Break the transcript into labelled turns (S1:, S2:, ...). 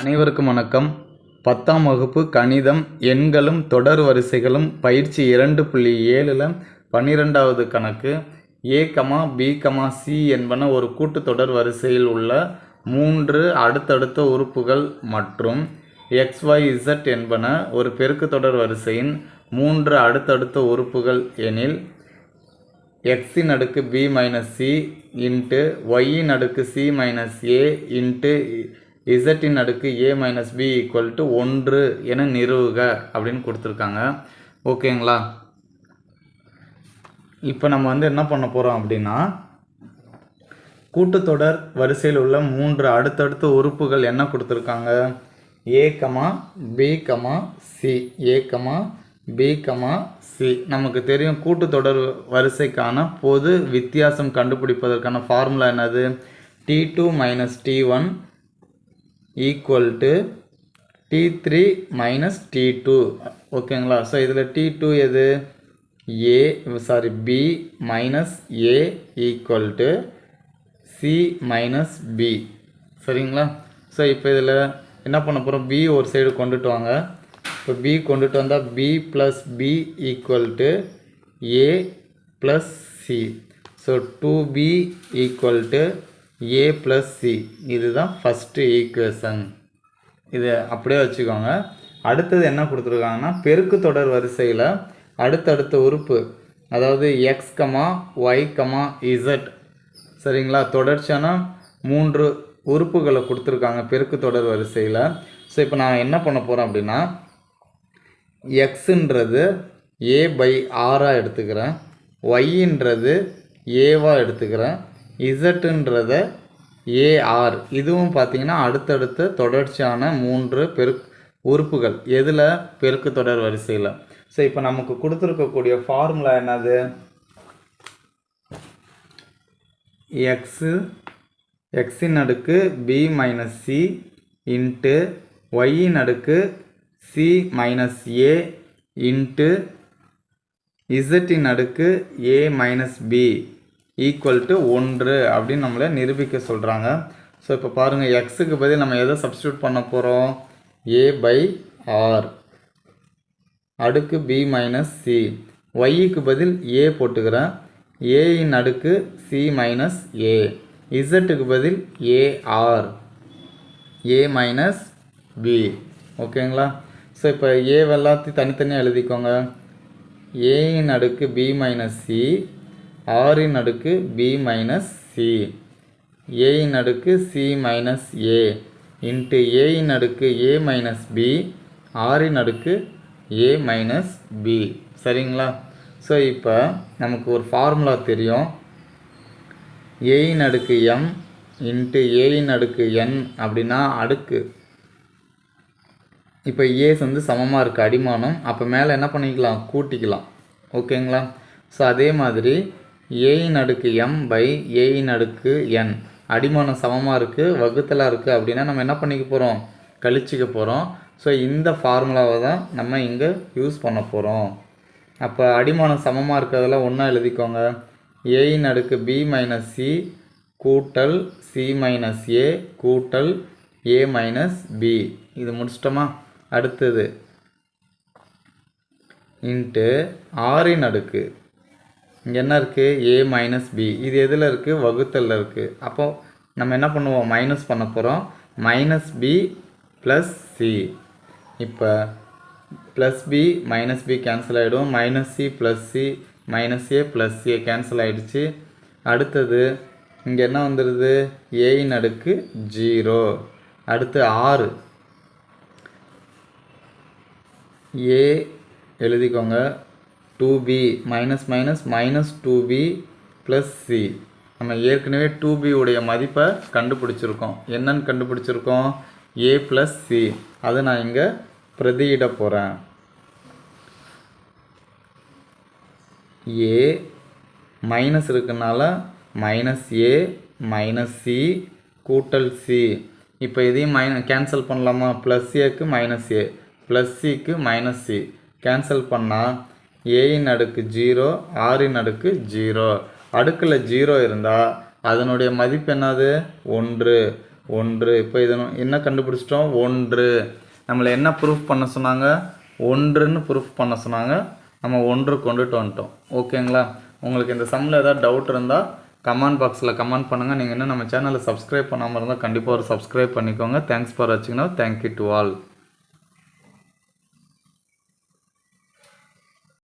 S1: அனைவருக்கும் வணக்கம். 10ஆம் வகுப்பு கணிதம் எண்களும் தொடர் வரிசைகளும் பயிற்சி 2.7ல் 12வது கணக்கு a, b, c என்பன ஒரு கூட்டுத்தொடர் வரிசையில் உள்ள 3 அடுத்தடுத்த உறுப்புகள் மற்றும் x, y, z என்பன ஒரு பெருக்குத்தொடர் வரிசையின் 3 அடுத்தடுத்த உறுப்புகள் எனில் x இன் அடுக்கு b minus c into y இன் அடுக்கு c minus a into z இன் அடுக்கு a minus b equal to 1 என நிறுவுக அப்படின்னு கொடுத்துருக்காங்க. ஓகேங்களா? இப்போ நம்ம என்ன பண்ண போகிறோம் அப்படின்னா, கூட்டுத்தொடர் வரிசையில் உள்ள 3 அடுத்தடுத்த உறுப்புகள் என்ன கொடுத்துருக்காங்க? a, b, c. a, b, c. நமக்கு தெரியும் கூட்டுத்தொடர் வரிசைக்கான பொது வித்தியாசம் கண்டுபிடிப்பதற்கான ஃபார்முலா என்னது? t2 minus t1 equal to t3 minus t2. ஓகேங்களா? ஸோ இதில் t2 எது? b minus a equal to c minus b. சரிங்களா? ஸோ இப்போ இதில் என்ன பண்ண போகிறோம்? b ஒரு சைடு கொண்டுட்டு வாங்க. இப்போ b கொண்டுட்டு வந்தால் b plus b equal to a plus c. So 2b equal to a plus c. இதுதான் ஃபஸ்ட்டு ஈக்குவேஷன். இது அப்படியே வச்சுக்கோங்க. அடுத்தது என்ன கொடுத்துருக்காங்கன்னா, பெருக்கு தொடர் வரிசையில் அடுத்தடுத்த உறுப்பு, அதாவது x, y, z. சரிங்களா? தொடர்ச்சியான 3 உறுப்புகளை கொடுத்துருக்காங்க பெருக்கு தொடர் வரிசையில். ஸோ இப்போ நான் என்ன பண்ண போகிறேன் அப்படின்னா, எக்ஸுன்றது a பை ஆராக எடுத்துக்கிறேன், ஒய்ன்றது ஏவாக எடுத்துக்கிறேன், இசட்டுன்றத ஏஆர். இதுவும் பார்த்தீங்கன்னா அடுத்தடுத்த தொடர்ச்சியான 3 உறுப்புகள் எதில்? பெருக்கு தொடர் வரிசையில். ஸோ இப்போ நமக்கு கொடுத்துருக்கக்கூடிய ஃபார்முலா என்னது? எக்ஸின் அடுக்கு b மைனஸ் சி இன்ட்டு ஒய்யின் அடுக்கு சி மைனஸ் ஏ இன்ட்டு இசட்டின் அடுக்கு ஏ மைனஸ் பி ஈக்குவல் டு 1 அப்படின்னு நம்மளை நிரூபிக்க சொல்கிறாங்க. ஸோ இப்போ பாருங்கள், எக்ஸுக்கு பதில் நம்ம எதை சப்ஸ்டியூட் பண்ண போகிறோம்? a பை ஆர் அடுக்கு b மைனஸ் சி. ஒய்க்கு பதில் a போட்டுக்கிறேன், ஏயின் அடுக்கு c மைனஸ் ஏ. இசட்டுக்கு பதில் ஏஆர், a மைனஸ் b. ஓகேங்களா? ஸோ இப்போ a எல்லாத்தையும் தனித்தனியாக எழுதிக்கோங்க. ஏயின் அடுக்கு b மைனஸ் சி, ஆரின் அடுக்கு b மைனஸ் சி, ஏயின் அடுக்கு c மைனஸ் ஏ இன்ட்டு ஏயின் அடுக்கு a மைனஸ் b, ஆரின் அடுக்கு a மைனஸ் b. சரிங்களா? ஸோ இப்போ நமக்கு ஒரு ஃபார்முலா தெரியும். ஏயின் அடுக்கு m இன்ட்டு ஏயின் அடுக்கு n அப்படின்னா அடுக்கு. இப்போ ஏஸ் சமமாக இருக்குது, அடிமானம். அப்போ மேலே என்ன பண்ணிக்கலாம்? கூட்டிக்கலாம். ஓகேங்களா? ஸோ அதே மாதிரி ஏயின் அடுக்கு m பை ஏயின் அடுக்கு n, அடிமானம் சமமாக இருக்குது, வகுத்தலாக இருக்குது அப்படின்னா நம்ம என்ன பண்ணிக்க போகிறோம்? கழிச்சிக்க போகிறோம். ஸோ இந்த ஃபார்முலாவை தான் நம்ம இங்கே யூஸ் பண்ண போகிறோம். அப்போ அடிமானம் சமமாக இருக்கிறதெல்லாம் ஒன்றா எழுதிக்கோங்க. ஏயின் அடுக்கு b மைனஸ் சி கூட்டல் c மைனஸ் ஏ கூட்டல் a மைனஸ் b. இது முடிச்சிட்டோமா? அடுத்தது இன்ட்டு ஆரின் அடுக்கு, இங்கே என்ன இருக்குது? a minus b. இது எதில் இருக்குது? வகுத்தலில் இருக்குது. அப்போது நம்ம என்ன பண்ணுவோம்? மைனஸ் பண்ண போகிறோம். Minus b plus c. இப்போ plus b minus b cancel ஆகிடும். Minus c plus c minus a plus a cancel ஆகிடுச்சு. அடுத்தது இங்கே என்ன வந்துடுது? ஏயின் அடுக்கு 0. அடுத்து 6, a எழுதிக்கோங்க. 2b minus minus minus 2b plus c. நம்ம ஏற்கனவே 2b உடைய மதிப்பை கண்டுபிடிச்சிருக்கோம். என்னன்னு கண்டுபிடிச்சிருக்கோம்? a plus c. அதை நான் இங்கே பிரதியிட போகிறேன். a மைனஸ் இருக்குனால மைனஸ் a மைனஸ் c கூட்டல் c. இப்போ இதையும் கேன்சல் பண்ணலாமா? ப்ளஸ் ஏக்கு மைனஸ் a, ப்ளஸ் சிக்கு மைனஸ் c கேன்சல் பண்ணால் ஏயின் அடுக்கு 0, ஆரின் அடுக்கு 0. அடுக்கில் 0 இருந்தால் அதனுடைய மதிப்பு என்னது? 1. 1. இப்போ இது என்ன கண்டுபிடிச்சிட்டோம்? 1. நம்மளை என்ன ப்ரூஃப் பண்ண சொன்னாங்க? 1ன்னு ப்ரூஃப் பண்ண சொன்னாங்க. நம்ம 1 கொண்டுட்டு வந்துட்டோம். ஓகேங்களா? உங்களுக்கு இந்த சம்மில் ஏதாவது டவுட் இருந்தால் கமெண்ட் பாக்ஸில் கமெண்ட் பண்ணுங்கள். நீங்கள் இன்னும் நம்ம சேனலை சப்ஸ்கிரைப் பண்ணாமல் இருந்தால் கண்டிப்பாக ஒரு சப்ஸ்கிரைப் பண்ணிக்கோங்க. தேங்க்ஸ் ஃபார் வாட்சிங். Now thank you to all.